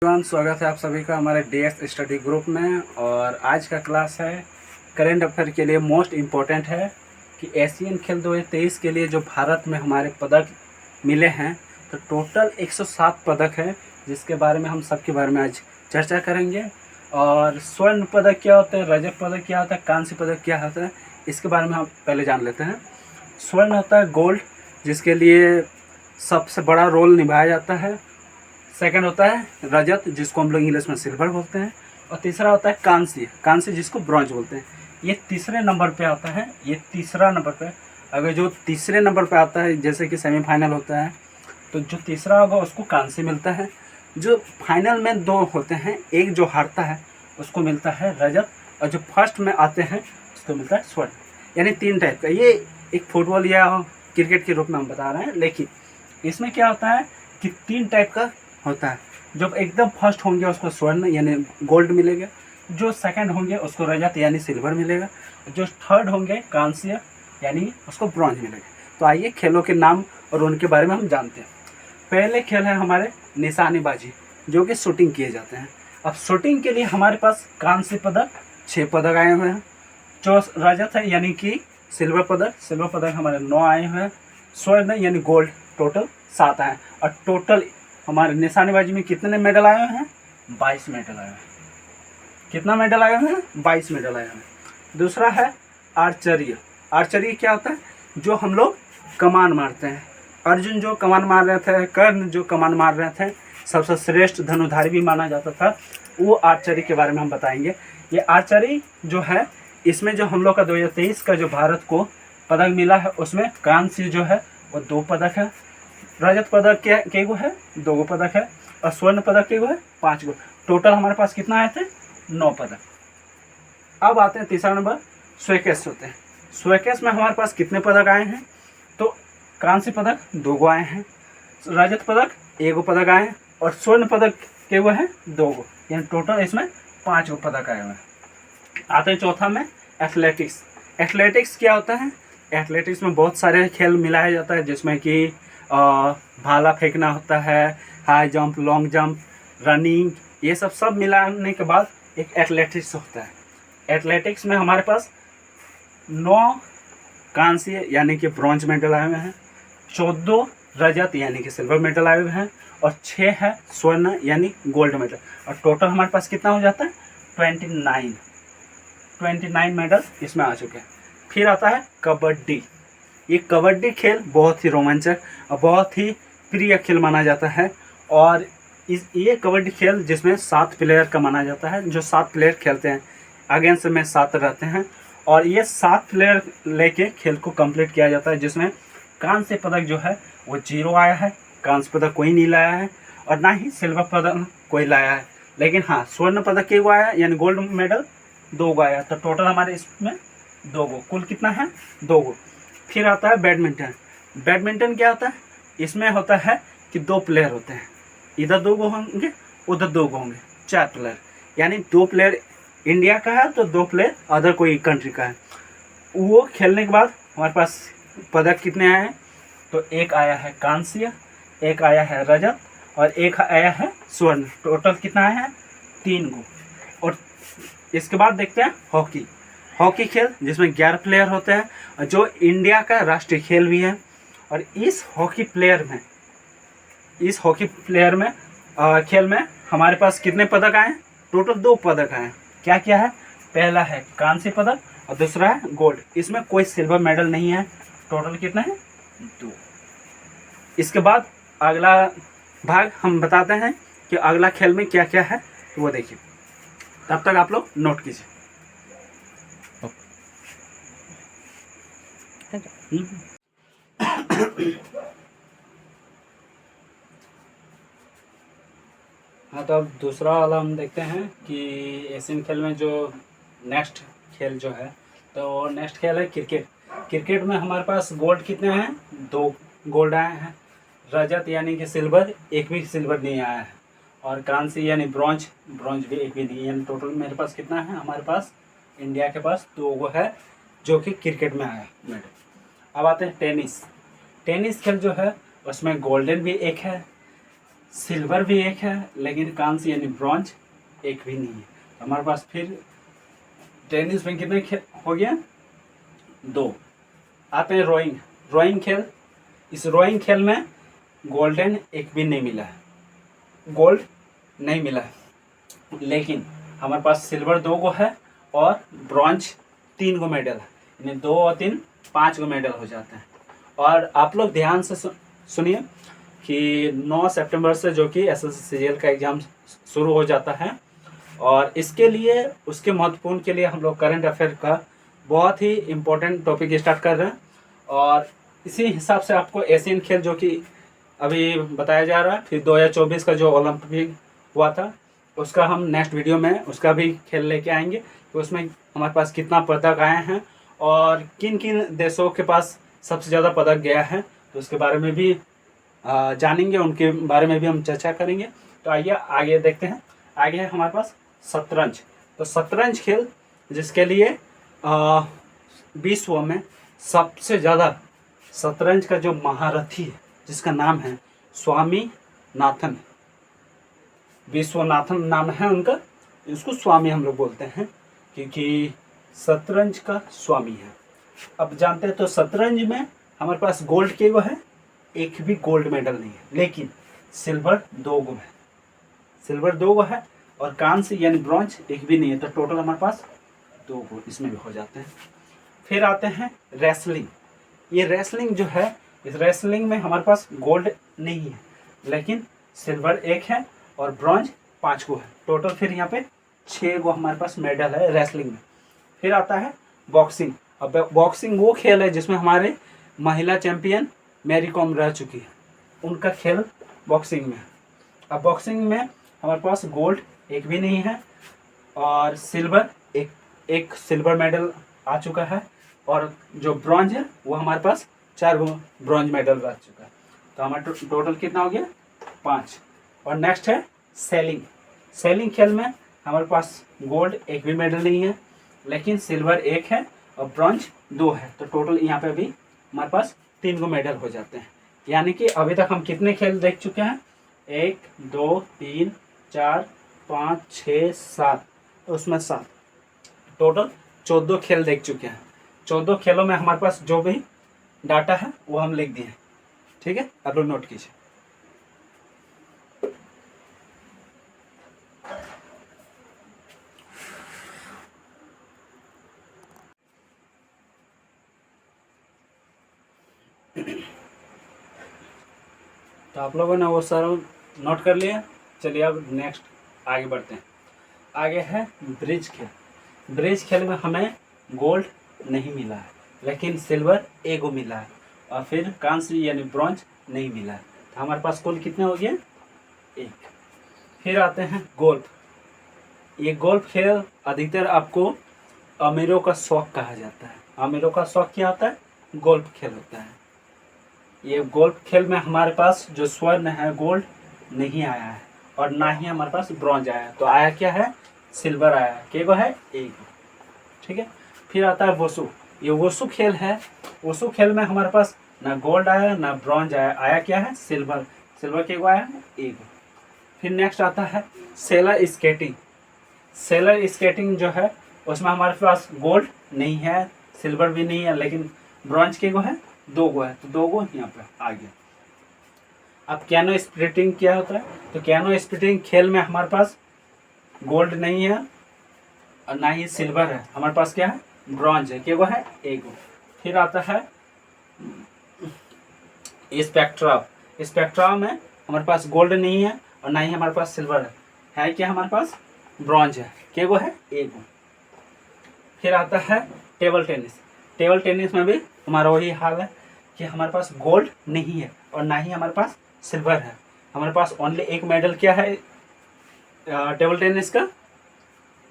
स्वागत है आप सभी का हमारे डीएस स्टडी ग्रुप में। और आज का क्लास है करेंट अफेयर के लिए मोस्ट इम्पोर्टेंट है कि एशियन खेल 2023 के लिए जो भारत में हमारे पदक मिले हैं, तो टोटल 107 पदक हैं, जिसके बारे में हम सबके बारे में आज चर्चा करेंगे। और स्वर्ण पदक क्या होता है, रजत पदक क्या होता है, कांस्य पदक क्या होता है, इसके बारे में हम पहले जान लेते हैं। स्वर्ण होता है गोल्ड, जिसके लिए सबसे बड़ा रोल निभाया जाता है। सेकंड होता है रजत, जिसको हम लोग इंग्लिश में सिल्वर बोलते हैं। और तीसरा होता है कांस्य, कांस्य जिसको ब्रॉन्ज बोलते हैं। ये तीसरे नंबर पे आता है, ये तीसरा नंबर पे। अगर जो तीसरे नंबर पे आता है, जैसे कि सेमीफाइनल होता है, तो जो तीसरा होगा उसको कांस्य मिलता है। जो फाइनल में दो होते हैं, एक जो हारता है उसको मिलता है रजत, और जो फर्स्ट में आते हैं उसको मिलता है स्वर्ण। यानी 3 टाइप का। ये एक फुटबॉल या क्रिकेट के रूप में हम बता रहे हैं, लेकिन इसमें क्या होता है कि 3 टाइप का होता है। जो एकदम फर्स्ट होंगे उसको स्वर्ण यानी गोल्ड मिलेगा, जो सेकंड होंगे उसको रजत यानी सिल्वर मिलेगा, जो थर्ड होंगे कांस्य यानी उसको ब्रॉन्ज मिलेगा। तो आइए खेलों के नाम और उनके बारे में हम जानते हैं। पहले खेल है हमारे निशानेबाजी, जो कि शूटिंग किए जाते हैं। अब शूटिंग के लिए हमारे पास कांस्य पदक 6 पदक आए हुए हैं। जो रजत है यानी कि सिल्वर पदक हमारे 9 आए हुए हैं। स्वर्ण यानी गोल्ड टोटल 7 आए। और टोटल हमारे निशानेबाजी में कितने मेडल आए हुए हैं? 22 मेडल आए हुए हैं। कितना मेडल आए हुए हैं? 22 मेडल आए हुए हैं। दूसरा है आर्चरी। आर्चरी क्या होता है? जो हम लोग कमान मारते हैं। अर्जुन जो कमान मार रहे थे, कर्ण जो कमान मार रहे थे, सबसे श्रेष्ठ धनुधारी भी माना जाता था, वो आर्चरी के बारे में हम बताएंगे। ये आर्चरी जो है, इसमें जो हम लोग का 2023 का जो भारत को पदक मिला है, उसमें कांस्य जो है वो 2 पदक है। रजत पदक के गो है 2 गो पदक है। और स्वर्ण पदक के गो है 5 गो। टोटल हमारे पास कितना आए थे? 9 पदक। अब आते हैं तीसरा नंबर, स्वेकेस होते हैं। स्वेकेस में हमारे पास कितने पदक आए हैं? तो कांस्य पदक 2 गो आए हैं, रजत पदक 1 गो पदक आए हैं, और स्वर्ण पदक के गो है 2 गो, यानी टोटल इसमें 5 गो पदक आए हुए हैं। आते हैं चौथा में एथलेटिक्स। एथलेटिक्स क्या होता है? एथलेटिक्स में बहुत सारे खेल मिलाया जाता है, जिसमें कि भाला फेंकना होता है, high jump, long jump, running, ये सब मिलाने के बाद एक एथलेटिक्स होता है। एथलेटिक्स में हमारे पास 9 कांस्य यानी कि ब्रॉन्ज मेडल आए हुए हैं, 14 रजत यानी कि सिल्वर मेडल आए हुए हैं, और 6 है स्वर्ण यानी गोल्ड मेडल। और टोटल हमारे पास कितना हो जाता है? 29 मेडल इसमें आ चुके हैं। फिर आता है कबड्डी। ये कबड्डी खेल बहुत ही रोमांचक और बहुत ही प्रिय खेल माना जाता है। और ये कबड्डी खेल जिसमें 7 प्लेयर का माना जाता है, जो 7 प्लेयर खेलते हैं, अगेंस्ट में 7 रहते हैं, और ये 7 प्लेयर लेके खेल को कंप्लीट किया जाता है। जिसमें कांस्य पदक जो है वो 0 आया है, कांस्य पदक कोई नहीं लाया है, और ना ही सिल्वर पदक कोई लाया है। लेकिन हाँ, स्वर्ण पदक 1 गो आया यानी गोल्ड मेडल 2 गो आया। तो टोटल हमारे इसमें 2 गो, कुल कितना है? 2 गो। फिर आता है बैडमिंटन। बैडमिंटन क्या होता है? इसमें होता है कि 2 प्लेयर होते हैं, इधर 2 गो होंगे, उधर 2 गो होंगे, 4 प्लेयर। यानी 2 प्लेयर इंडिया का है तो 2 प्लेयर अदर कोई कंट्री का है। वो खेलने के बाद हमारे पास पदक कितने आए हैं? तो 1 आया है कांस्य, 1 आया है रजत, और 1 आया है स्वर्ण। टोटल कितना आया है? 3 गो। और इसके बाद देखते हैं हॉकी। हॉकी खेल जिसमें 11 प्लेयर होते हैं, और जो इंडिया का राष्ट्रीय खेल भी है। और इस हॉकी खेल में हमारे पास कितने पदक आए हैं? टोटल 2 पदक आए हैं। क्या क्या है? पहला है कांस्य पदक और दूसरा है गोल्ड। इसमें कोई सिल्वर मेडल नहीं है। टोटल कितना है? 2। इसके बाद अगला भाग हम बताते हैं कि अगला खेल में क्या क्या है, तो वो देखिए। तब तक आप लोग नोट कीजिए। हाँ, तो अब दूसरा वाला हम देखते हैं कि एशियन खेल में जो नेक्स्ट खेल जो है, तो नेक्स्ट खेल है क्रिकेट। क्रिकेट में हमारे पास गोल्ड कितने हैं? 2 गोल्ड आए हैं। रजत यानी कि सिल्वर, 1 भी सिल्वर नहीं आया है। और कांस्य यानी ब्रॉन्ज भी 1 भी नहीं। यानी टोटल मेरे पास कितना है? हमारे पास इंडिया के पास 2 गो है, जो कि क्रिकेट में आया मेडल। अब आते हैं टेनिस। टेनिस खेल जो है उसमें गोल्डन भी 1 है, सिल्वर भी एक है, लेकिन कांस्य यानी ब्रॉन्ज एक भी नहीं है। हमारे पास फिर टेनिस में कितने हो गया, 2। आते हैं रोइंग। रोइंग खेल, इस रोइंग खेल में गोल्डन एक भी नहीं मिला है, गोल्ड नहीं मिला है, लेकिन हमारे पास सिल्वर 2 गो है और ब्रॉन्ज 3 गो मेडल है, यानी 2 और 3 5 गो मेडल हो जाते हैं। और आप लोग ध्यान से सुनिए कि 9 सितंबर से जो कि SSCGL का एग्ज़ाम शुरू हो जाता है, और इसके लिए उसके महत्वपूर्ण के लिए हम लोग करंट अफेयर का बहुत ही इम्पोर्टेंट टॉपिक स्टार्ट कर रहे हैं। और इसी हिसाब से आपको एशियन खेल जो कि अभी बताया जा रहा है, फिर 2024 का जो ओलंपिक हुआ था उसका हम नेक्स्ट वीडियो में उसका भी खेल लेके आएंगे, तो उसमें हमारे पास कितना पदक आए हैं और किन किन देशों के पास सबसे ज़्यादा पदक गया है, तो उसके बारे में भी जानेंगे, उनके बारे में भी हम चर्चा करेंगे। तो आइए आगे देखते हैं। आगे है हमारे पास शतरंज। तो शतरंज खेल जिसके लिए विश्व में सबसे ज़्यादा शतरंज का जो महारथी है जिसका नाम है स्वामीनाथन, विश्वनाथन नाम है उनका, इसको स्वामी हम लोग बोलते हैं क्योंकि शतरंज का स्वामी है। अब जानते हैं तो शतरंज में हमारे पास गोल्ड के वो है, एक भी गोल्ड मेडल नहीं है, लेकिन सिल्वर 2 गो है, सिल्वर 2 गो है और कांस्य यानी ब्रॉन्ज एक भी नहीं है, तो टोटल हमारे पास 2 गो इसमें भी हो जाते हैं। फिर आते हैं रेसलिंग। ये रेसलिंग जो है, इस रेसलिंग में हमारे पास गोल्ड नहीं है, लेकिन सिल्वर 1 है और ब्रॉन्ज 5 गो है, टोटल फिर यहाँ पे 6 गो हमारे पास मेडल है रेसलिंग में। फिर आता है बॉक्सिंग। अब बॉक्सिंग वो खेल है जिसमें हमारे महिला चैंपियन मैरी कॉम रह चुकी है, उनका खेल बॉक्सिंग में। अब बॉक्सिंग में हमारे पास गोल्ड एक भी नहीं है और सिल्वर एक सिल्वर मेडल आ चुका है, और जो ब्रॉन्ज है वो हमारे पास 4 गो ब्रॉन्ज मेडल रह चुका है, तो हमारा टोटल कितना हो गया, 5। और नेक्स्ट है सेलिंग। सेलिंग खेल में हमारे पास गोल्ड एक भी मेडल नहीं है, लेकिन सिल्वर 1 है और ब्रॉन्ज 2 है, तो टोटल यहाँ पे भी हमारे पास 3 गो मेडल हो जाते हैं। यानी कि अभी तक हम कितने खेल देख चुके हैं, 1 2 3 4 5 6 7, तो उसमें 7, टोटल 14 खेल देख चुके हैं। 14 खेलों में हमारे पास जो भी डाटा है वो हम लिख दिए हैं, ठीक है, आप लोग नोट कीजिए। तो आप लोगों ने वो सारा नोट कर लिया। चलिए अब नेक्स्ट आगे बढ़ते हैं। आगे है ब्रिज खेल। ब्रिज खेल में हमें गोल्ड नहीं मिला है, लेकिन सिल्वर 1 गो मिला है और फिर कांस्य यानी ब्रॉन्ज नहीं मिला है, तो हमारे पास कुल कितने हो गए, 1। फिर आते हैं गोल्फ। ये गोल्फ खेल अधिकतर आपको अमीरों का शौक कहा जाता है। अमीरों का शौक क्या होता है, गोल्फ खेल होता है। ये गोल्फ खेल में हमारे पास जो स्वर्ण है गोल्ड नहीं आया है और ना ही हमारे पास ब्रॉन्ज आया है, तो आया क्या है, सिल्वर आया है, के गो है, 1 गो, ठीक है। फिर आता है वुशु। ये वुशु खेल है। वुशु खेल में हमारे पास ना गोल्ड आया ना ब्रॉन्ज आया, आया क्या है, सिल्वर। सिल्वर के गो आया है, 1 गो। फिर नेक्स्ट आता है सेलर स्केटिंग। सेलर स्केटिंग जो है उसमें हमारे पास गोल्ड नहीं है, सिल्वर भी नहीं है, लेकिन ब्रॉन्ज के गो है, 2 गो है, तो 2 गो यहाँ पे आ गया। अब कैनो स्प्लिटिंग क्या होता है, तो कैनो स्प्लिटिंग खेल में हमारे पास गोल्ड नहीं है और ना ही सिल्वर है, हमारे पास क्या है, ब्रॉन्ज है, क्या वो है, 1 गो। फिर आता है स्पेक्ट्रा। स्पेक्ट्रा में हमारे पास गोल्ड नहीं है और ना ही हमारे पास सिल्वर है क्या, हमारे पास ब्रॉन्ज है, क्या वो है, 1 गो। फिर आता है टेबल टेनिस। टेबल टेनिस में भी हमारा वही हाल है कि हमारे पास गोल्ड नहीं है और ना ही हमारे पास सिल्वर है, हमारे पास ओनली 1 मेडल क्या है टेबल टेनिस का,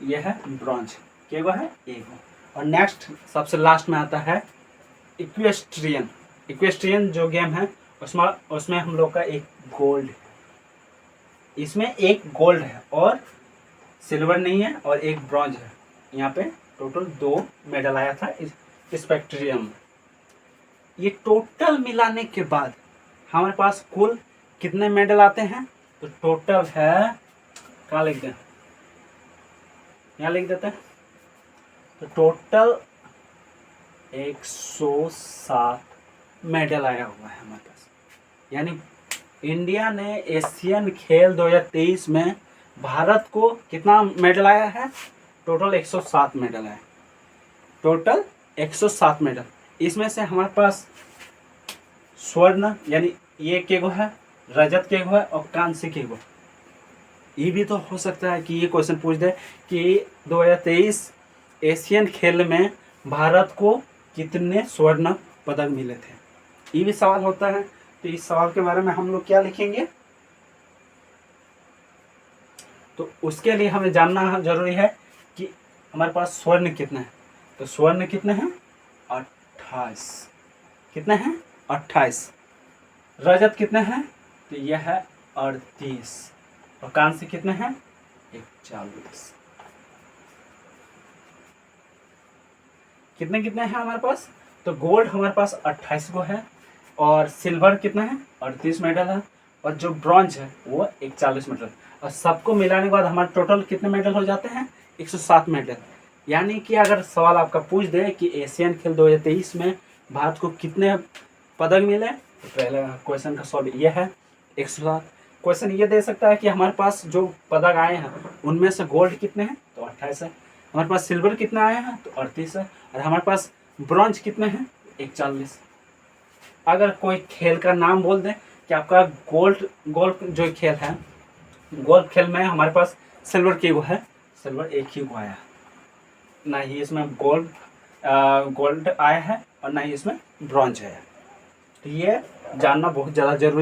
यह है ब्रॉन्ज, क्या वो है, 1 गो। और नेक्स्ट सबसे लास्ट में आता है इक्वेस्ट्रियन। इक्वेस्ट्रियन जो गेम है उसमें हम लोग का 1 गोल्ड है, इसमें 1 गोल्ड है और सिल्वर नहीं है और 1 ब्रॉन्ज है, यहाँ पे टोटल 2 मेडल आया था स्पेक्ट्रियम। ये टोटल मिलाने के बाद हमारे पास कुल कितने मेडल आते हैं, तो टोटल है, कहाँ लिख दें, यहाँ लिख देते हैं। तो टोटल 107 मेडल आया हुआ है हमारे पास। यानी इंडिया ने एशियन खेल 2023 में भारत को कितना मेडल आया है? टोटल 107 मेडल आया, टोटल 107 मेडल। इसमें से हमारे पास स्वर्ण यानी ये के गो है, रजत के गो है और कांस्य के गो। ये भी तो हो सकता है कि ये क्वेश्चन पूछ दे कि 2023 एशियन खेल में भारत को कितने स्वर्ण पदक मिले थे, ये भी सवाल होता है। तो इस सवाल के बारे में हम लोग क्या लिखेंगे? तो उसके लिए हमें जानना जरूरी है कि हमारे पास स्वर्ण कितने हैं। तो स्वर्ण कितने हैं? 28। कितने हैं? 28। रजत कितने हैं? तो यह है 38। और कांस्य कितने हैं? 41। कितने कितने हैं हमारे पास? तो गोल्ड हमारे पास 28 को है, और सिल्वर कितना है? 38 मेडल है, और जो ब्रॉन्ज है वो 41 मेडल। और सबको मिलाने के बाद हमारे टोटल कितने मेडल हो जाते हैं? 107 मेडल। यानी कि अगर सवाल आपका पूछ दे कि एशियन खेल 2023 में भारत को कितने पदक मिले, तो पहले क्वेश्चन का सॉल्व ये है 107। क्वेश्चन ये दे सकता है कि हमारे पास जो पदक आए हैं उनमें से गोल्ड कितने हैं? तो 28 है। हमारे पास सिल्वर कितने आए हैं? तो 38 है। और हमारे पास ब्रॉन्ज कितने हैं? 41। अगर कोई खेल का नाम बोल दें कि आपका गोल्ड जो खेल है, गोल्फ खेल में हमारे पास सिल्वर की वो है, सिल्वर एक ही को आया, ना ही इसमें गोल्ड आया है और ना ही इसमें ब्रॉन्ज है। तो ये जानना बहुत ज़्यादा जरूरी